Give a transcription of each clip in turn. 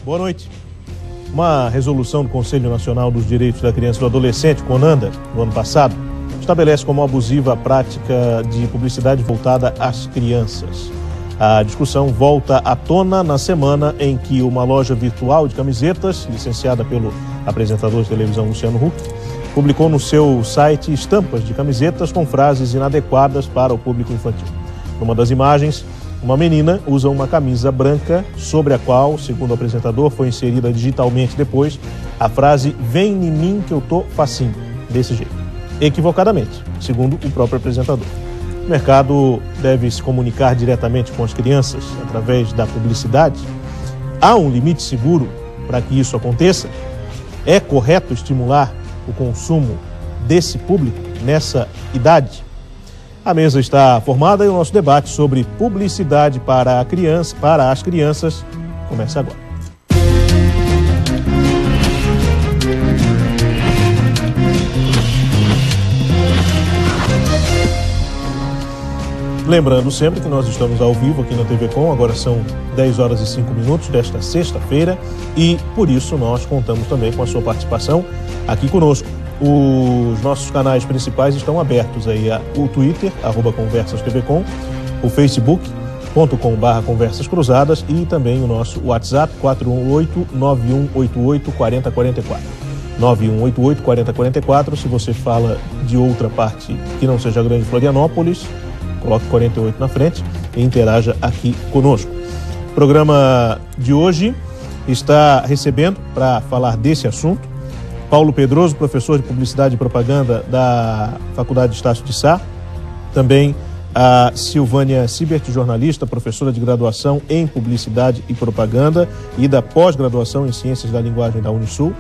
Boa noite. Uma resolução do Conselho Nacional dos Direitos da Criança e do Adolescente, CONANDA, no ano passado, estabelece como abusiva a prática de publicidade voltada às crianças. A discussão volta à tona na semana em que uma loja virtual de camisetas, licenciada pelo apresentador de televisão Luciano Huck, publicou no seu site estampas de camisetas com frases inadequadas para o público infantil. Numa das imagens, uma menina usa uma camisa branca sobre a qual, segundo o apresentador, foi inserida digitalmente depois a frase "Vem em mim que eu tô facinho", desse jeito. Equivocadamente, segundo o próprio apresentador. O mercado deve se comunicar diretamente com as crianças através da publicidade. Há um limite seguro para que isso aconteça? É correto estimular o consumo desse público nessa idade? A mesa está formada e o nosso debate sobre publicidade para as crianças começa agora. Lembrando sempre que nós estamos ao vivo aqui na TV Com, agora são 10 horas e 5 minutos desta sexta-feira e por isso nós contamos também com a sua participação aqui conosco. Os nossos canais principais estão abertos aí, o Twitter, @ConversasTVCom, o Facebook.com/Conversas Cruzadas e também o nosso WhatsApp 418-9188-4044. 9188-4044, se você fala de outra parte que não seja a Grande Florianópolis, coloque 48 na frente e interaja aqui conosco. O programa de hoje está recebendo, para falar desse assunto, Paulo Pedroso, professor de Publicidade e Propaganda da Faculdade de Estácio de Sá. Também a Silvânia Sibert, jornalista, professora de graduação em Publicidade e Propaganda e da pós-graduação em Ciências da Linguagem da Unisul.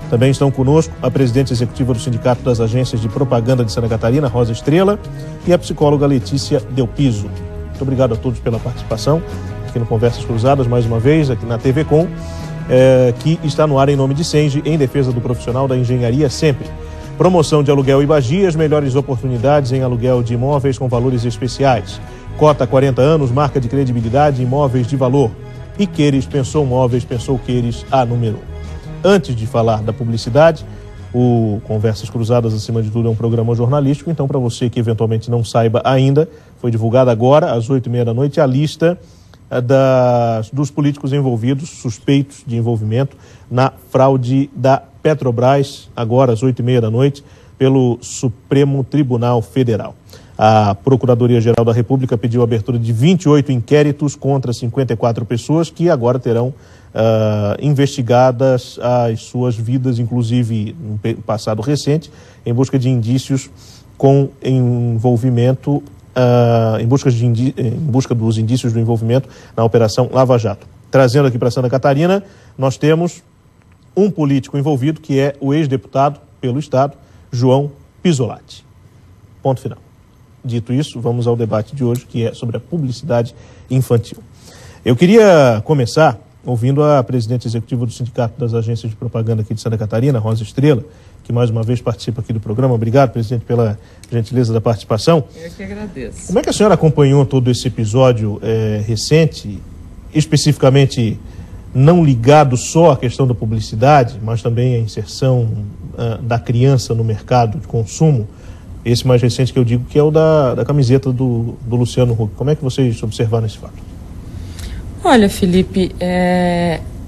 Também estão conosco a presidente executiva do Sindicato das Agências de Propaganda de Santa Catarina, Rosa Estrela, e a psicóloga Letícia Del Piso. Muito obrigado a todos pela participação aqui no Conversas Cruzadas, mais uma vez, aqui na TV Com. Que está no ar em nome de Senge, em defesa do profissional da engenharia sempre. Promoção de aluguel Ibagi, as melhores oportunidades em aluguel de imóveis com valores especiais. Cota 40 anos, marca de credibilidade, imóveis de valor. E Queires, pensou móveis, pensou Queires, a número 1. Antes de falar da publicidade, o Conversas Cruzadas, acima de tudo, é um programa jornalístico, então para você que eventualmente não saiba ainda, foi divulgada agora, às 8h30 da noite, a lista dos políticos envolvidos, suspeitos de envolvimento na fraude da Petrobras, agora às 8h30 da noite, pelo Supremo Tribunal Federal. A Procuradoria-Geral da República pediu a abertura de 28 inquéritos contra 54 pessoas que agora terão investigadas as suas vidas, inclusive no passado recente, em busca de indícios com envolvimento em busca dos indícios do envolvimento na Operação Lava Jato. Trazendo aqui para Santa Catarina, nós temos um político envolvido, que é o ex-deputado pelo Estado, João Pisolatti. Ponto final. Dito isso, vamos ao debate de hoje, que é sobre a publicidade infantil. Eu queria começar ouvindo a presidente executiva do Sindicato das Agências de Propaganda aqui de Santa Catarina, Rosa Estrela, que mais uma vez participa aqui do programa. Obrigado, presidente, pela gentileza da participação. Eu que agradeço. Como é que a senhora acompanhou todo esse episódio recente, especificamente não ligado só à questão da publicidade, mas também à inserção da criança no mercado de consumo? Esse mais recente que eu digo, que é o da camiseta do Luciano Huck. Como é que vocês observaram esse fato? Olha, Felipe,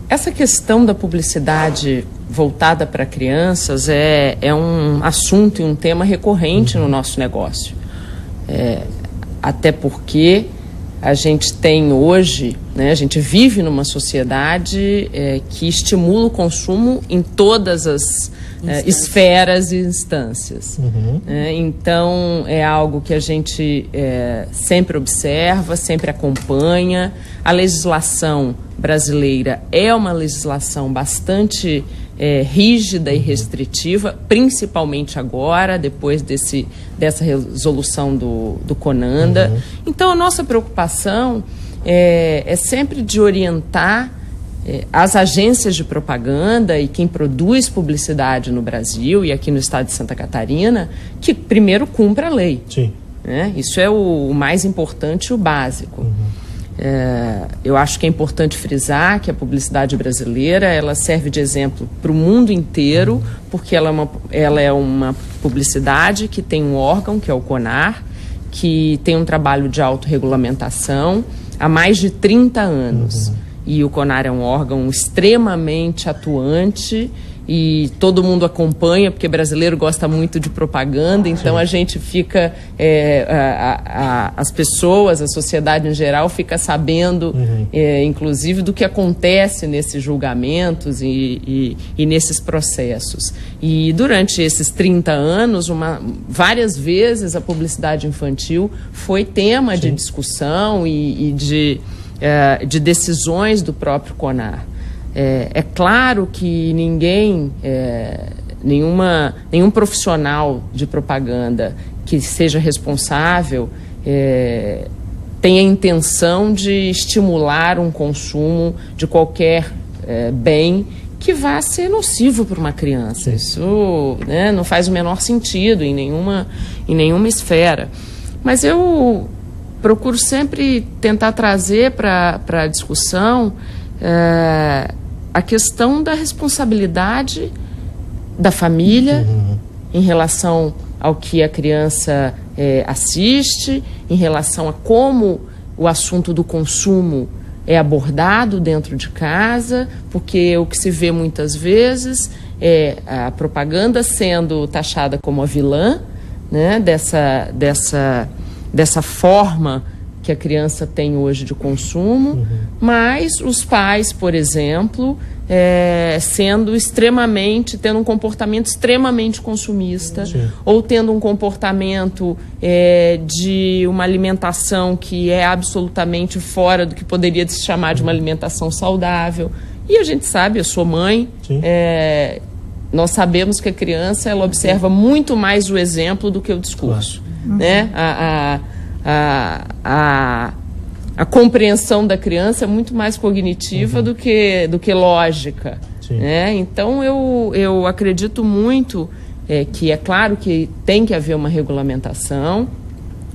essa questão da publicidade voltada para crianças é um assunto e um tema recorrente no nosso negócio. Até porque a gente tem hoje, a gente vive numa sociedade que estimula o consumo em todas as esferas e instâncias. Então, é algo que a gente sempre observa, sempre acompanha. A legislação brasileira é uma legislação bastante rígida e restritiva, principalmente agora, depois dessa resolução do CONANDA. Então, a nossa preocupação é sempre de orientar as agências de propaganda e quem produz publicidade no Brasil e aqui no estado de Santa Catarina, que primeiro cumpra a lei. Sim. Isso é o mais importante e o básico. Eu acho que é importante frisar que a publicidade brasileira ela serve de exemplo para o mundo inteiro, porque ela é uma publicidade que tem um órgão, que é o CONAR, que tem um trabalho de autorregulamentação há mais de 30 anos. E o CONAR é um órgão extremamente atuante e todo mundo acompanha, porque brasileiro gosta muito de propaganda, então a gente fica, as pessoas, a sociedade em geral fica sabendo, inclusive, do que acontece nesses julgamentos e nesses processos. E durante esses 30 anos, várias vezes a publicidade infantil foi tema de discussão e de decisões do próprio CONAR. É claro que nenhum profissional de propaganda que seja responsável tem a intenção de estimular um consumo de qualquer bem que vá ser nocivo para uma criança. Isso, né, não faz o menor sentido em nenhuma esfera. Mas eu procuro sempre tentar trazer para a discussão a questão da responsabilidade da família em relação ao que a criança assiste, em relação a como o assunto do consumo é abordado dentro de casa, porque o que se vê muitas vezes é a propaganda sendo taxada como a vilã, né, dessa forma que a criança tem hoje de consumo, mas os pais, por exemplo, tendo um comportamento extremamente consumista, ou tendo um comportamento de uma alimentação que é absolutamente fora do que poderia se chamar de uma alimentação saudável. E a gente sabe, eu sou mãe, nós sabemos que a criança ela observa muito mais o exemplo do que o discurso. Né? A compreensão da criança é muito mais cognitiva do que lógica. Né? Então, eu acredito muito que é claro que tem que haver uma regulamentação,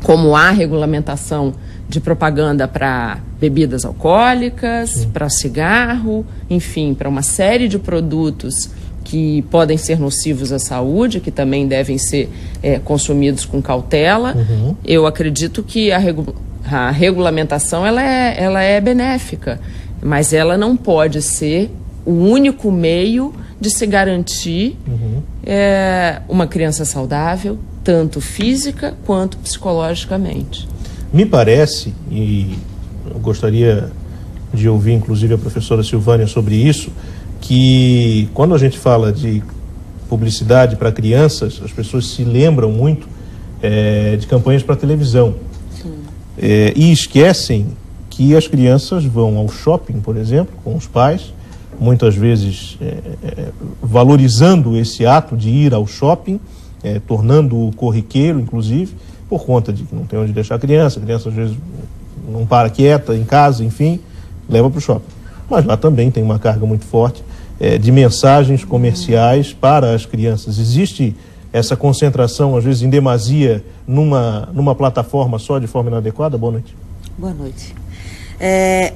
como há regulamentação de propaganda para bebidas alcoólicas, para cigarro, enfim, para uma série de produtos que podem ser nocivos à saúde, que também devem ser consumidos com cautela. Eu acredito que a regulamentação ela é benéfica, mas ela não pode ser o único meio de se garantir uma criança saudável, tanto física quanto psicologicamente. Me parece, e eu gostaria de ouvir inclusive a professora Silvânia sobre isso, que quando a gente fala de publicidade para crianças, as pessoas se lembram muito de campanhas para televisão. E esquecem que as crianças vão ao shopping, por exemplo, com os pais, muitas vezes valorizando esse ato de ir ao shopping, tornando-o corriqueiro, inclusive, por conta de que não tem onde deixar a criança às vezes não para quieta em casa, enfim, leva para o shopping. Mas lá também tem uma carga muito forte de mensagens comerciais para as crianças. Existe essa concentração, às vezes em demasia, numa plataforma só de forma inadequada? Boa noite. Boa noite.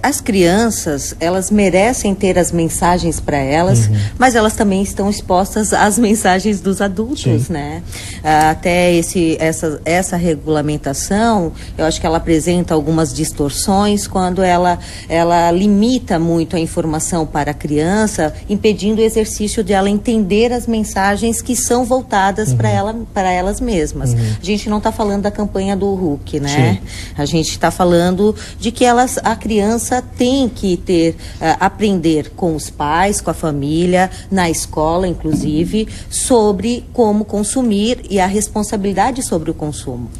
As crianças, elas merecem ter as mensagens para elas, mas elas também estão expostas às mensagens dos adultos, né? Até essa regulamentação, eu acho que ela apresenta algumas distorções quando ela limita muito a informação para a criança, impedindo o exercício de ela entender as mensagens que são voltadas para elas mesmas. A gente não está falando da campanha do Hulk, né? A gente está falando de que a criança tem que aprender com os pais, com a família, na escola, inclusive, sobre como consumir e a responsabilidade sobre o consumo.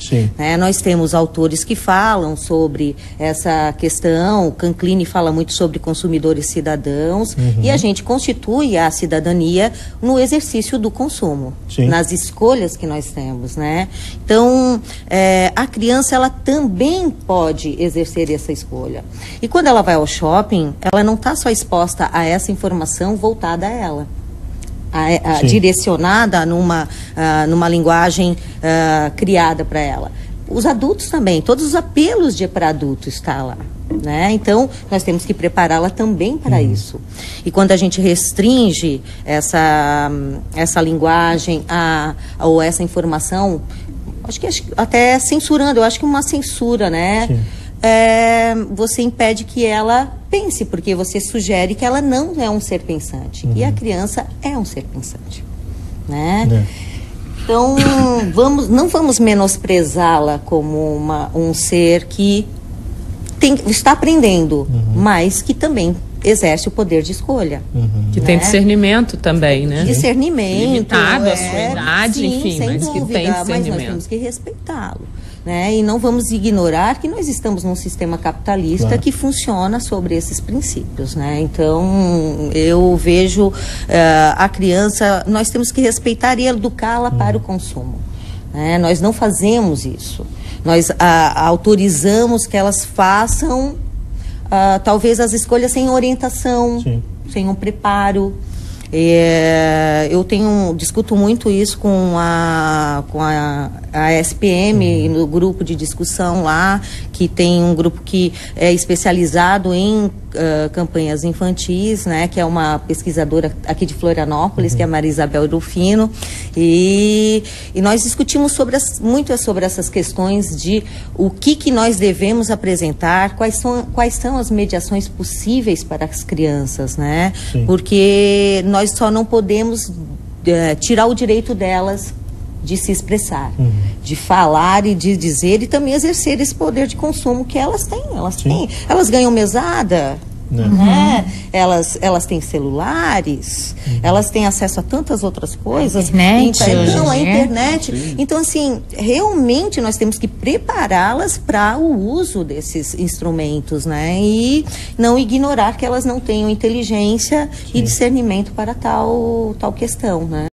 Nós temos autores que falam sobre essa questão, o Canclini fala muito sobre consumidores cidadãos, e a gente constitui a cidadania no exercício do consumo, nas escolhas que nós temos, né? Então, a criança, ela também pode exercer essa escolha. E quando ela vai ao shopping, ela não está só exposta a essa informação voltada a ela, direcionada numa linguagem criada para ela. os adultos também, todos os apelos para adulto está lá, né? Então, nós temos que prepará-la também para isso. E quando a gente restringe essa linguagem ou essa informação, acho que até censurando, eu acho que uma censura, né? Você impede que ela pense, porque você sugere que ela não é um ser pensante. E a criança é um ser pensante, né? Então, não vamos menosprezá-la como um ser que está aprendendo, mas que também exerce o poder de escolha. Que tem discernimento também, né? Discernimento. Limitado à sua idade, sim, enfim, sem mas dúvida, que tem discernimento. Mas nós temos que respeitá-lo. Né? E não vamos ignorar que nós estamos num sistema capitalista que funciona sobre esses princípios, né? Então, eu vejo a criança, nós temos que respeitar e educá-la para o consumo, né? Nós não fazemos isso. Nós autorizamos que elas façam, talvez, as escolhas sem orientação, sem um preparo. Eu discuto muito isso com a SPM, no grupo de discussão lá, que tem um grupo que é especializado em campanhas infantis, né, que é uma pesquisadora aqui de Florianópolis, que é a Maria Isabel Rufino, e nós discutimos muito sobre essas questões de o que nós devemos apresentar, quais são as mediações possíveis para as crianças, né? Porque nós só não podemos tirar o direito delas de se expressar, de falar e de dizer, e também exercer esse poder de consumo que elas têm. Elas ganham mesada, né? Elas têm celulares, elas têm acesso a tantas outras coisas, a internet. Então, assim, realmente nós temos que prepará-las para o uso desses instrumentos, né? E não ignorar que elas não tenham inteligência e discernimento para tal questão, né?